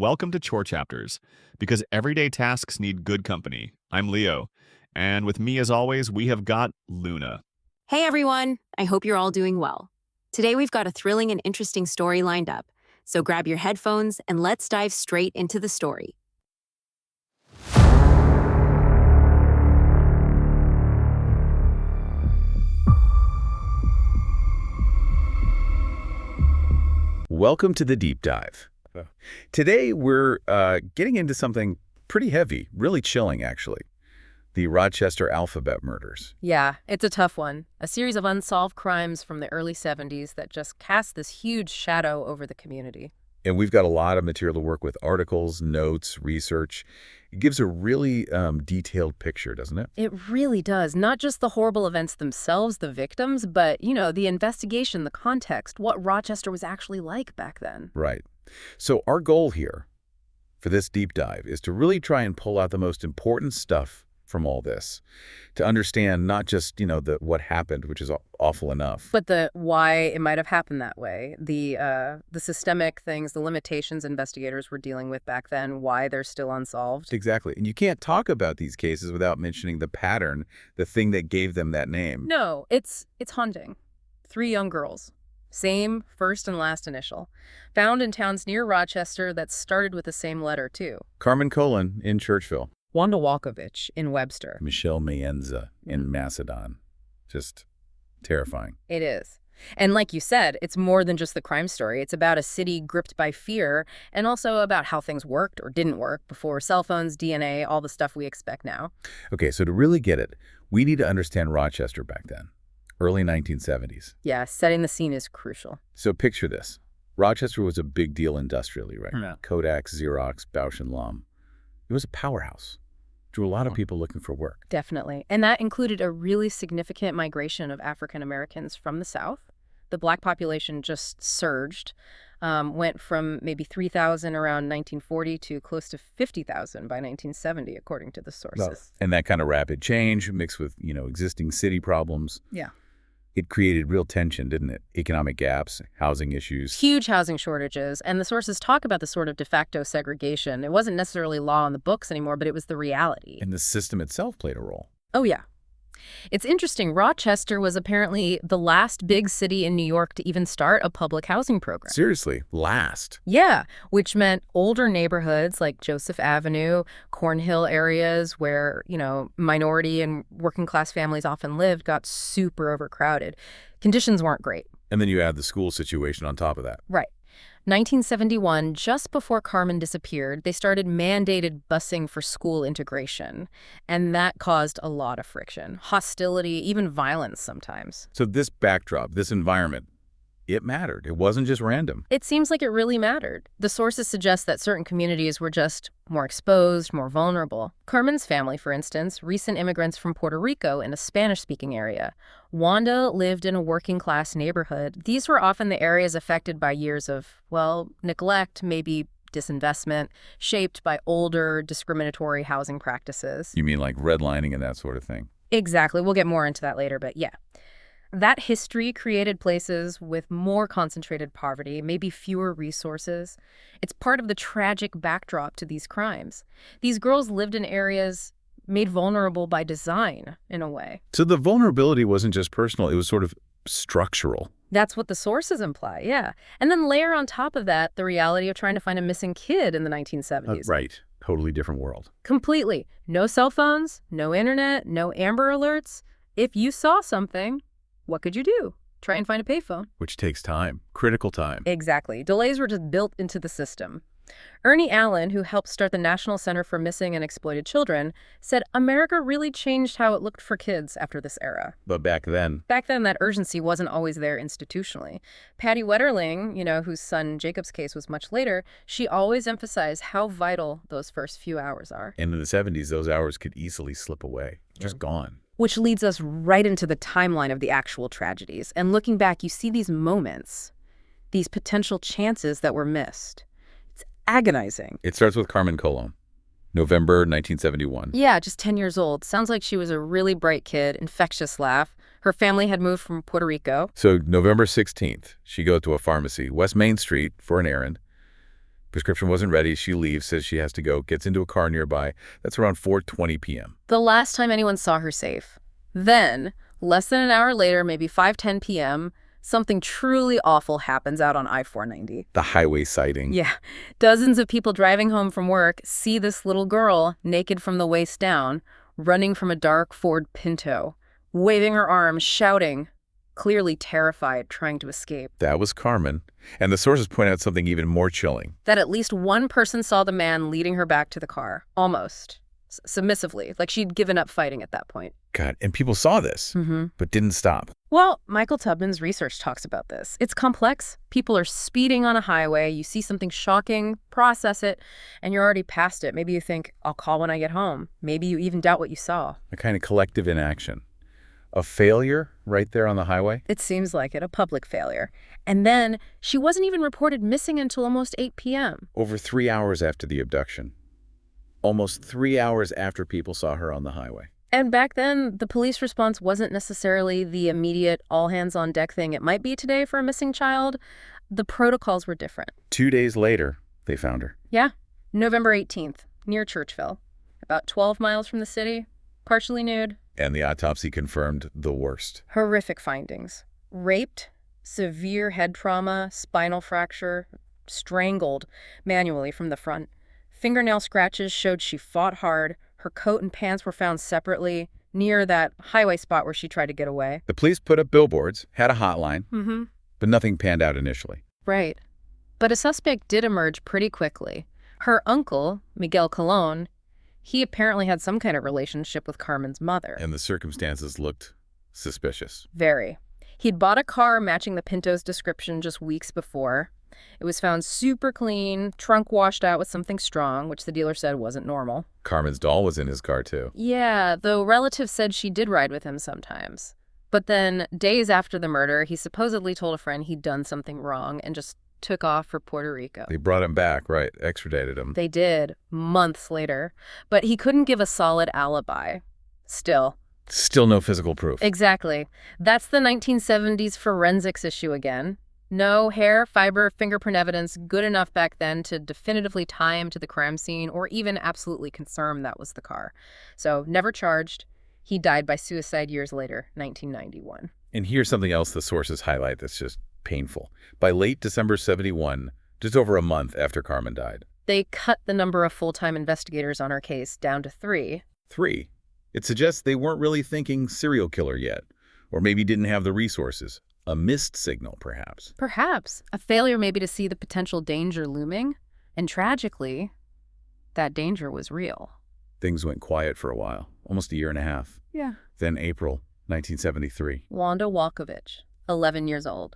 welcome to Chore Chapters, because everyday tasks need good company. I'm Leo, and with me as always, we have got Luna. Hey everyone, I hope you're all doing well. Today we've got a thrilling and interesting story lined up, so grab your headphones and let's dive straight into the story. Welcome to the deep dive. Today we're getting into something pretty heavy, really chilling actually. The Rochester alphabet murders. Yeah, it's a tough one. A series of unsolved crimes from the early 70s that just cast this huge shadow over the community. And we've got a lot of material to work with, articles, notes, research. It gives a really detailed picture, doesn't it? It really does. Not just the horrible events themselves, the victims, but, the investigation, the context, what Rochester was actually like back then. Right. So our goal here for this deep dive is to really try and pull out the most important stuff from all this, to understand not just, what happened, which is awful enough. But the why it might have happened that way, the systemic things, the limitations investigators were dealing with back then, why they're still unsolved. Exactly. And you can't talk about these cases without mentioning the pattern, the thing that gave them that name. No, it's haunting. 3 young girls. Same first and last initial. Found in towns near Rochester that started with the same letter, too. Carmen Colon in Churchville. Wanda Walkovich in Webster. Michelle Mayenza in Macedon. Just terrifying. It is. And like you said, it's more than just the crime story. It's about a city gripped by fear and also about how things worked or didn't work before cell phones, DNA, all the stuff we expect now. Okay, so to really get it, we need to understand Rochester back then. Early 1970s. Yeah, setting the scene is crucial. So picture this. Rochester was a big deal industrially, right? Yeah. Kodak, Xerox, Bausch & Lomb. It was a powerhouse. Drew a lot of people looking for work. Definitely. And that included a really significant migration of African Americans from the South. The black population just surged, went from maybe 3,000 around 1940 to close to 50,000 by 1970, according to the sources. And that kind of rapid change mixed with, existing city problems. Yeah. It created real tension, didn't it? Economic gaps, housing issues. Huge housing shortages, and the sources talk about the sort of de facto segregation. It wasn't necessarily law on the books anymore, but it was the reality. And the system itself played a role. Oh, yeah. It's interesting. Rochester was apparently the last big city in New York to even start a public housing program. Seriously, last. Yeah, which meant older neighborhoods like Joseph Avenue, Cornhill areas where, minority and working class families often lived got super overcrowded. Conditions weren't great. And then you add the school situation on top of that. Right. 1971, just before Carmen disappeared, they started mandated busing for school integration. And that caused a lot of friction, hostility, even violence sometimes. So this backdrop, this environment, it mattered. It wasn't just random. It seems like it really mattered. The sources suggest that certain communities were just more exposed, more vulnerable. Carmen's family, for instance, recent immigrants from Puerto Rico in a Spanish-speaking area. Wanda lived in a working-class neighborhood. These were often the areas affected by years of, neglect, maybe disinvestment, shaped by older, discriminatory housing practices. You mean like redlining and that sort of thing? Exactly. We'll get more into that later, but yeah. That history created places with more concentrated poverty, maybe fewer resources. It's part of the tragic backdrop to these crimes. These girls lived in areas made vulnerable by design, in a way. So the vulnerability wasn't just personal, it was sort of structural. That's what the sources imply, yeah. And then layer on top of that the reality of trying to find a missing kid in the 1970s. Right. Totally different world. Completely. No cell phones, no internet, no Amber Alerts. If you saw something, what could you do? Try and find a payphone. Which takes time. Critical time. Exactly. Delays were just built into the system. Ernie Allen, who helped start the National Center for Missing and Exploited Children, said America really changed how it looked for kids after this era. But back then, that urgency wasn't always there institutionally. Patty Wetterling, whose son Jacob's case was much later, she always emphasized how vital those first few hours are. and in the 70s, those hours could easily slip away. Just gone. Which leads us right into the timeline of the actual tragedies. And looking back, you see these moments, these potential chances that were missed. It's agonizing. It starts with Carmen Colon, November 1971. Yeah, just 10 years old. Sounds like she was a really bright kid, infectious laugh. Her family had moved from Puerto Rico. So November 16th, she goes to a pharmacy, West Main Street, for an errand. Prescription wasn't ready. She leaves, says she has to go, gets into a car nearby. That's around 4:20 p.m. The last time anyone saw her safe. Then, less than an hour later, maybe 5:10 p.m., something truly awful happens out on I-490. The highway sighting. Yeah. Dozens of people driving home from work see this little girl, naked from the waist down, running from a dark Ford Pinto, waving her arms, shouting, clearly terrified, trying to escape. That was Carmen. And the sources point out something even more chilling. That at least one person saw the man leading her back to the car, almost. Submissively, like she'd given up fighting at that point. God, and people saw this, but didn't stop. Well, Michael Tubman's research talks about this. It's complex. People are speeding on a highway. You see something shocking, process it, and you're already past it. Maybe you think, I'll call when I get home. Maybe you even doubt what you saw. A kind of collective inaction. A failure right there on the highway? It seems like it, a public failure. And then she wasn't even reported missing until almost 8 p.m. Over 3 hours after the abduction. Almost 3 hours after people saw her on the highway. And back then, the police response wasn't necessarily the immediate all-hands-on-deck thing it might be today for a missing child. The protocols were different. 2 days later, they found her. Yeah, November 18th, near Churchville. About 12 miles from the city, partially nude. And the autopsy confirmed the worst. Horrific findings. Raped, severe head trauma, spinal fracture, strangled manually from the front. Fingernail scratches showed she fought hard. Her coat and pants were found separately near that highway spot where she tried to get away. The police put up billboards, had a hotline, but nothing panned out initially. Right. But a suspect did emerge pretty quickly. Her uncle, Miguel Colon, he apparently had some kind of relationship with Carmen's mother. And the circumstances looked suspicious. Very. He'd bought a car matching the Pinto's description just weeks before. It was found super clean, trunk washed out with something strong, which the dealer said wasn't normal. Carmen's doll was in his car, too. Yeah, though relatives said she did ride with him sometimes. But then, days after the murder, he supposedly told a friend he'd done something wrong and just took off for Puerto Rico. They brought him back, right, extradited him. They did, months later. But he couldn't give a solid alibi. Still no physical proof. Exactly. That's the 1970s forensics issue again. No hair, fiber, fingerprint evidence good enough back then to definitively tie him to the crime scene or even absolutely confirm that was the car. So never charged. He died by suicide years later, 1991. And here's something else the sources highlight that's just painful. By late December 71, just over a month after Carmen died. They cut the number of full-time investigators on her case down to 3. 3. It suggests they weren't really thinking serial killer yet, or maybe didn't have the resources. A missed signal, perhaps. Perhaps. A failure maybe to see the potential danger looming. And tragically, that danger was real. Things went quiet for a while, almost a year and a half. Yeah. Then April 1973. Wanda Walkovich, 11 years old.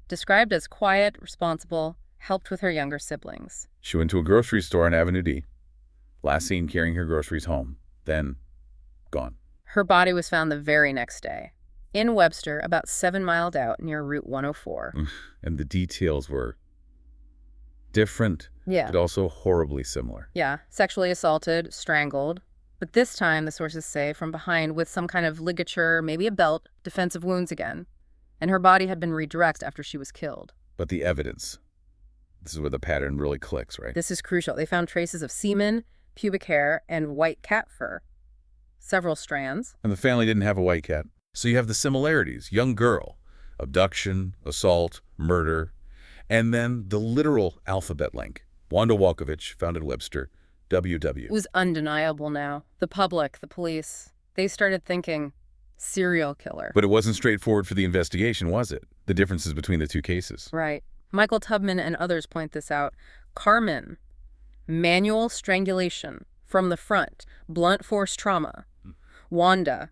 Described as quiet, responsible, helped with her younger siblings. She went to a grocery store on Avenue D. Last seen carrying her groceries home. Then, gone. Her body was found the very next day. In Webster, about 7 miles out near Route 104. And the details were different, but also horribly similar. Yeah, sexually assaulted, strangled. But this time, the sources say, from behind with some kind of ligature, maybe a belt, defensive wounds again. And her body had been redressed after she was killed. But the evidence, this is where the pattern really clicks, right? This is crucial. They found traces of semen, pubic hair, and white cat fur. Several strands. And the family didn't have a white cat. So you have the similarities. Young girl, abduction, assault, murder, and then the literal alphabet link. Wanda Walkovich, found in Webster, WW. It was undeniable now. The public, the police, they started thinking, serial killer. But it wasn't straightforward for the investigation, was it? The differences between the two cases. Right. Michael Tubman and others point this out. Carmen, manual strangulation from the front, blunt force trauma. Wanda,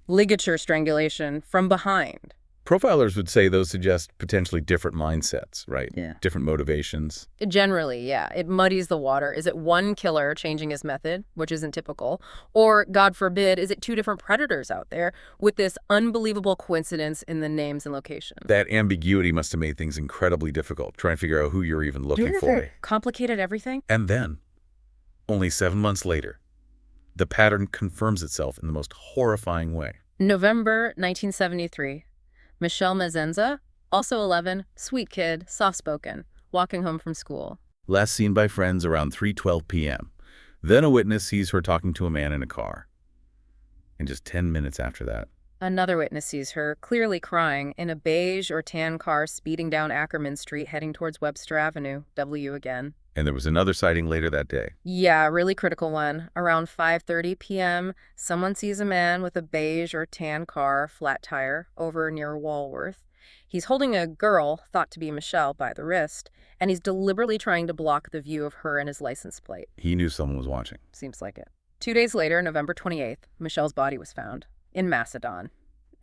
ligature strangulation from behind. Profilers would say those suggest potentially different mindsets, right? Yeah. Different motivations. Generally, yeah. It muddies the water. Is it one killer changing his method, which isn't typical? Or, God forbid, is it 2 different predators out there with this unbelievable coincidence in the names and location? That ambiguity must have made things incredibly difficult, trying to figure out who you're even looking for. Complicated everything? And then, only 7 months later, the pattern confirms itself in the most horrifying way. November 1973. Michelle Mazenza, also 11, sweet kid, soft-spoken, walking home from school. Last seen by friends around 3:12 p.m. Then a witness sees her talking to a man in a car. And just 10 minutes after that, Another witness sees her, clearly crying, in a beige or tan car speeding down Ackerman Street heading towards Webster Avenue. W again. and there was another sighting later that day. Yeah, really critical one. Around 5:30 p.m., someone sees a man with a beige or tan car, flat tire, over near Walworth. He's holding a girl, thought to be Michelle, by the wrist, and he's deliberately trying to block the view of her and his license plate. He knew someone was watching. Seems like it. 2 days later, November 28th, Michelle's body was found. In Macedon.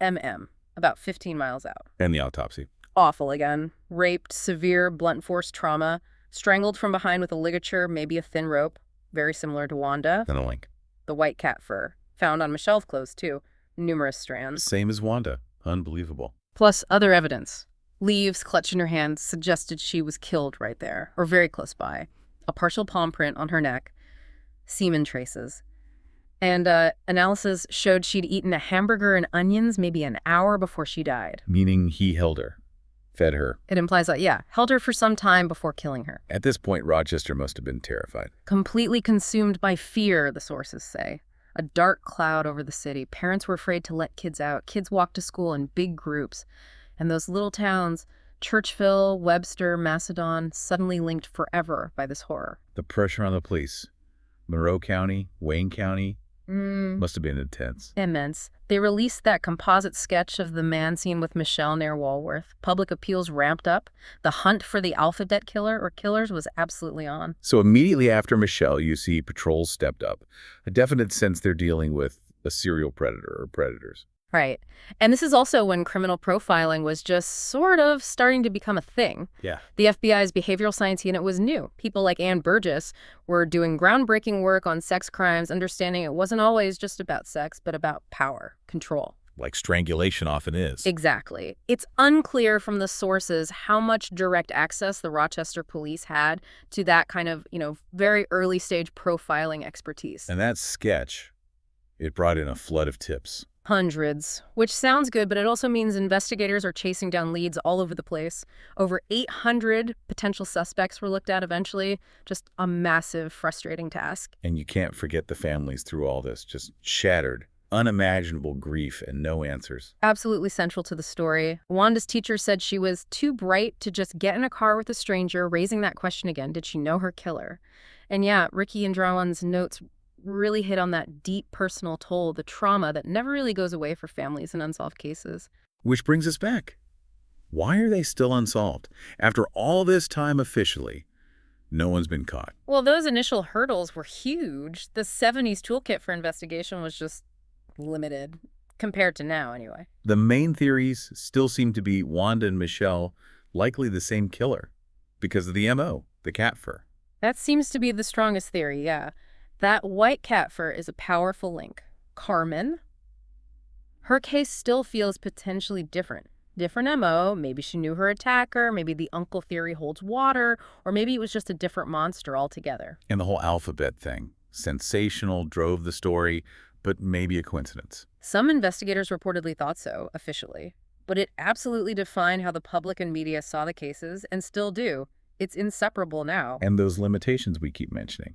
MM. About 15 miles out. And the autopsy. Awful again. Raped, severe blunt force trauma, strangled from behind with a ligature, maybe a thin rope, very similar to Wanda. Then a link. The white cat fur, found on Michelle's clothes too, numerous strands. Same as Wanda. Unbelievable. Plus other evidence. Leaves clutched in her hand suggested she was killed right there, or very close by. A partial palm print on her neck. Semen traces. And analysis showed she'd eaten a hamburger and onions maybe an hour before she died. Meaning he held her. Fed her. It implies that, yeah, held her for some time before killing her. At this point, Rochester must have been terrified. Completely consumed by fear, the sources say. A dark cloud over the city. Parents were afraid to let kids out. Kids walked to school in big groups. And those little towns, Churchville, Webster, Macedon, suddenly linked forever by this horror. The pressure on the police. Monroe County, Wayne County, must have been intense. Immense. They released that composite sketch of the man seen with Michelle near Walworth. Public appeals ramped up. The hunt for the alphabet killer or killers was absolutely on. So immediately after Michelle, you see patrols stepped up. A definite sense they're dealing with a serial predator or predators. Right. And this is also when criminal profiling was just sort of starting to become a thing. Yeah. The FBI's behavioral science unit was new. People like Ann Burgess were doing groundbreaking work on sex crimes, understanding it wasn't always just about sex, but about power, control. Like strangulation often is. Exactly. It's unclear from the sources how much direct access the Rochester police had to that kind of, very early stage profiling expertise. And that sketch, it brought in a flood of tips. Hundreds, which sounds good, but it also means investigators are chasing down leads all over the place. Over 800 potential suspects were looked at eventually. Just a massive, frustrating task. And you can't forget the families through all this, just shattered, unimaginable grief and no answers. Absolutely central to the story. Wanda's teacher said she was too bright to just get in a car with a stranger, raising that question again. Did she know her killer? And yeah, Ricky and Drawan's notes really hit on that deep personal toll, the trauma that never really goes away for families in unsolved cases. Which brings us back. Why are they still unsolved? After all this time officially, no one's been caught. Well, those initial hurdles were huge. The 70s toolkit for investigation was just limited, compared to now anyway. The main theories still seem to be Wanda and Michelle, likely the same killer, because of the MO, the cat fur. That seems to be the strongest theory, yeah. That white cat fur is a powerful link. Carmen, her case still feels potentially different. Different MO, maybe she knew her attacker, maybe the uncle theory holds water, or maybe it was just a different monster altogether. And the whole alphabet thing. Sensational, drove the story, but maybe a coincidence. Some investigators reportedly thought so, officially. But it absolutely defined how the public and media saw the cases, and still do. It's inseparable now. And those limitations we keep mentioning.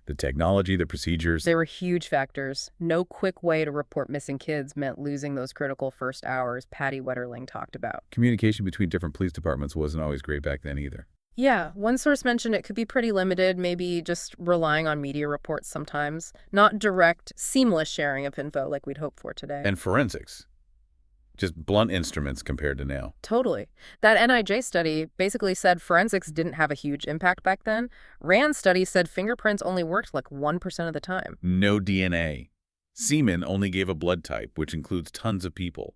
The technology, the procedures. They were huge factors. No quick way to report missing kids meant losing those critical first hours Patty Wetterling talked about. Communication between different police departments wasn't always great back then either. Yeah, one source mentioned it could be pretty limited, maybe just relying on media reports sometimes. Not direct, seamless sharing of info like we'd hope for today. And forensics. Just blunt instruments compared to now. Totally. That NIJ study basically said forensics didn't have a huge impact back then. Rand's study said fingerprints only worked like 1% of the time. No DNA. Semen only gave a blood type, which includes tons of people.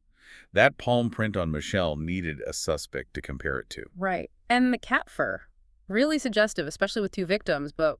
That palm print on Michelle needed a suspect to compare it to. Right. And the cat fur. Really suggestive, especially with two victims, but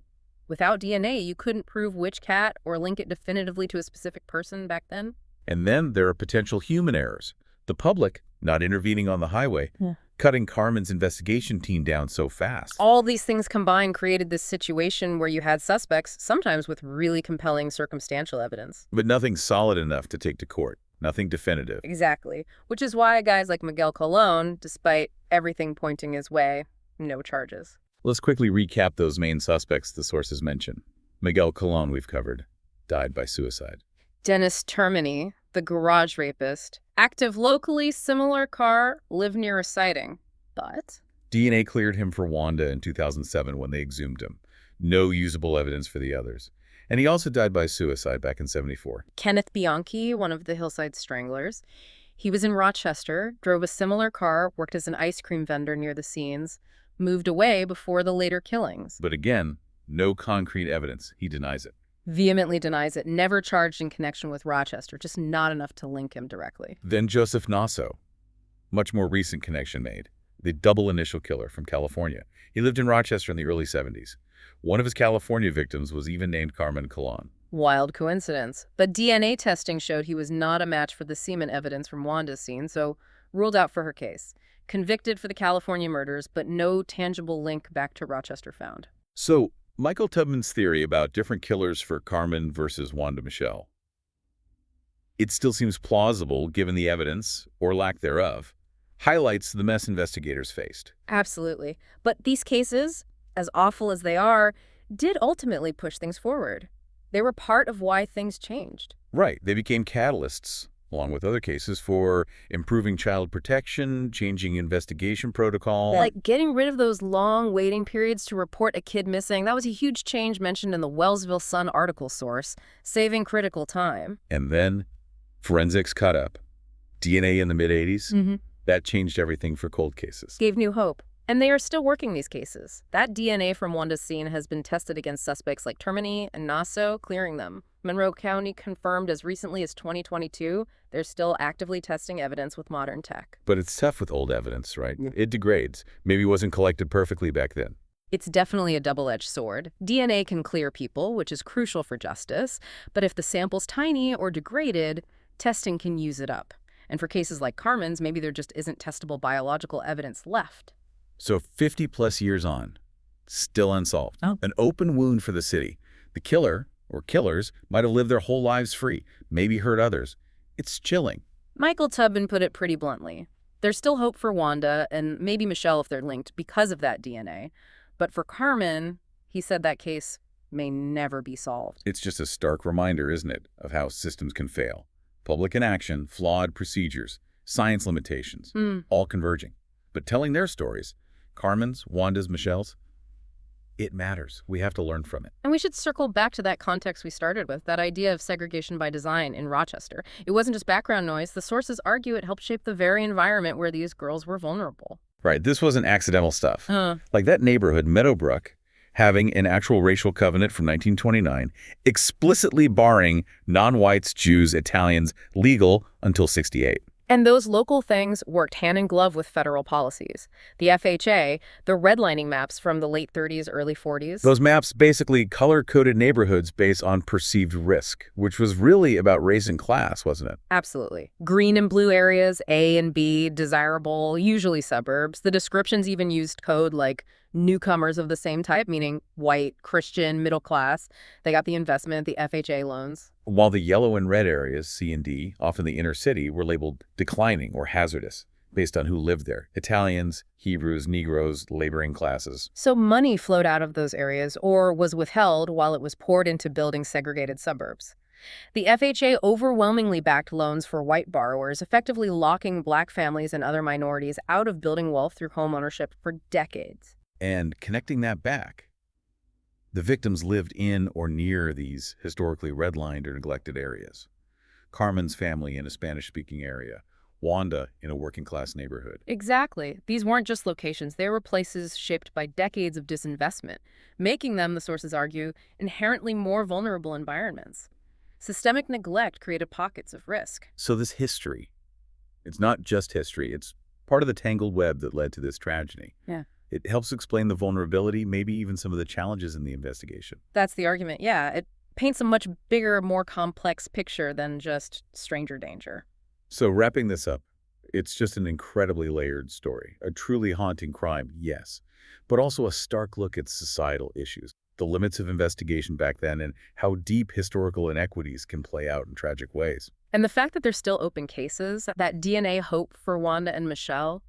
without DNA, you couldn't prove which cat or link it definitively to a specific person back then. And then there are potential human errors. The public not intervening on the highway, cutting Carmen's investigation team down so fast. All these things combined created this situation where you had suspects, sometimes with really compelling circumstantial evidence. But nothing solid enough to take to court. Nothing definitive. Exactly. Which is why guys like Miguel Colon, despite everything pointing his way, no charges. Let's quickly recap those main suspects the sources mention. Miguel Colon, we've covered, died by suicide. Dennis Termini, the garage rapist, active locally, similar car, lived near a sighting. But DNA cleared him for Wanda in 2007 when they exhumed him. No usable evidence for the others. And he also died by suicide back in '74. Kenneth Bianchi, one of the Hillside Stranglers, he was in Rochester, drove a similar car, worked as an ice cream vendor near the scenes, moved away before the later killings. But again, no concrete evidence. He denies it. Vehemently denies it, never charged in connection with Rochester, just not enough to link him directly. Then Joseph Nasso. Much more recent connection made. The double initial killer from California. He lived in Rochester in the early '70s. One of his California victims was even named Carmen Colon. Wild coincidence. But DNA testing showed he was not a match for the semen evidence from Wanda's scene, so ruled out for her case. Convicted for the California murders, but no tangible link back to Rochester found. So, Michael Tubman's theory about different killers for Carmen versus Wanda Michelle. It still seems plausible given the evidence, or lack thereof, highlights the mess investigators faced. Absolutely. But these cases, as awful as they are, did ultimately push things forward. They were part of why things changed. Right, they became catalysts, along with other cases, for improving child protection, changing investigation protocol. Like getting rid of those long waiting periods to report a kid missing, that was a huge change mentioned in the Wellsville Sun article source, saving critical time. And then forensics caught up. DNA in the mid-'80s, that changed everything for cold cases. Gave new hope. And they are still working these cases. That DNA from Wanda's scene has been tested against suspects like Termini and Nasso, clearing them. Monroe County confirmed as recently as 2022, they're still actively testing evidence with modern tech. But it's tough with old evidence, right? It degrades. Maybe wasn't collected perfectly back then. It's definitely a double-edged sword. DNA can clear people, which is crucial for justice, but if the sample's tiny or degraded, testing can use it up. And for cases like Carmen's, maybe there just isn't testable biological evidence left. So 50-plus years on, still unsolved. Oh. An open wound for the city. The killer, or killers, might have lived their whole lives free, maybe hurt others. It's chilling. Michael Tubman put it pretty bluntly. There's still hope for Wanda, and maybe Michelle if they're linked, because of that DNA. But for Carmen, he said that case may never be solved. It's just a stark reminder, isn't it, of how systems can fail. Public inaction, flawed procedures, science limitations, all converging. But telling their stories, Carmen's, Wanda's, Michelle's, it matters. We have to learn from it. And we should circle back to that context we started with, that idea of segregation by design in Rochester. It wasn't just background noise. The sources argue it helped shape the very environment where these girls were vulnerable. Right, this wasn't accidental stuff. Like that neighborhood, Meadowbrook, having an actual racial covenant from 1929, explicitly barring non-whites, Jews, Italians, legal until '68. And those local things worked hand in glove with federal policies. The FHA, the redlining maps from the late 30s, early 40s. Those maps basically color-coded neighborhoods based on perceived risk, which was really about race and class, wasn't it? Absolutely. Green and blue areas, A and B, desirable, usually suburbs. The descriptions even used code like newcomers of the same type, meaning white, Christian, middle class. They got the investment, the FHA loans. While the yellow and red areas, C and D, often the inner city, were labeled declining or hazardous, based on who lived there. Italians, Hebrews, Negroes, laboring classes. So money flowed out of those areas or was withheld while it was poured into building segregated suburbs. The FHA overwhelmingly backed loans for white borrowers, effectively locking black families and other minorities out of building wealth through homeownership for decades. And connecting that back, the victims lived in or near these historically redlined or neglected areas. Carmen's family in a Spanish-speaking area, Wanda in a working-class neighborhood. Exactly. These weren't just locations. They were places shaped by decades of disinvestment, making them, the sources argue, inherently more vulnerable environments. Systemic neglect created pockets of risk. So this history, it's not just history, it's part of the tangled web that led to this tragedy. Yeah. It helps explain the vulnerability, maybe even some of the challenges in the investigation. That's the argument, yeah. It paints a much bigger, more complex picture than just stranger danger. So wrapping this up, it's just an incredibly layered story. A truly haunting crime, yes, but also a stark look at societal issues, the limits of investigation back then, and how deep historical inequities can play out in tragic ways. And the fact that there's still open cases, that DNA hope for Wanda and Michelle,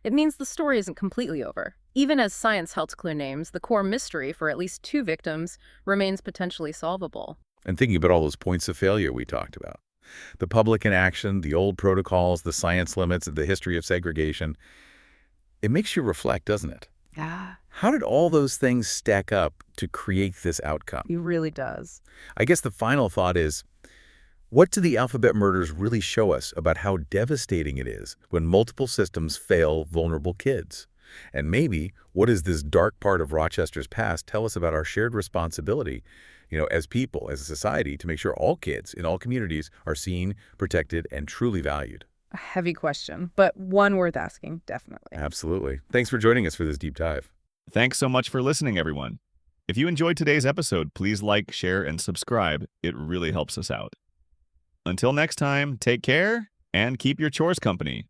it means the story isn't completely over. Even as science helps clear names, the core mystery for at least 2 victims remains potentially solvable. And thinking about all those points of failure we talked about. The public inaction, the old protocols, the science limits, the history of segregation. It makes you reflect, doesn't it? Yeah, How did all those things stack up to create this outcome? it really does. I guess the final thought is, what do the alphabet murders really show us about how devastating it is when multiple systems fail vulnerable kids? And maybe, what does this dark part of Rochester's past tell us about our shared responsibility, as people, as a society, to make sure all kids in all communities are seen, protected, and truly valued? A heavy question, but one worth asking, definitely. Absolutely. Thanks for joining us for this deep dive. Thanks so much for listening, everyone. If you enjoyed today's episode, please like, share, and subscribe. It really helps us out. Until next time, take care and keep your chores company.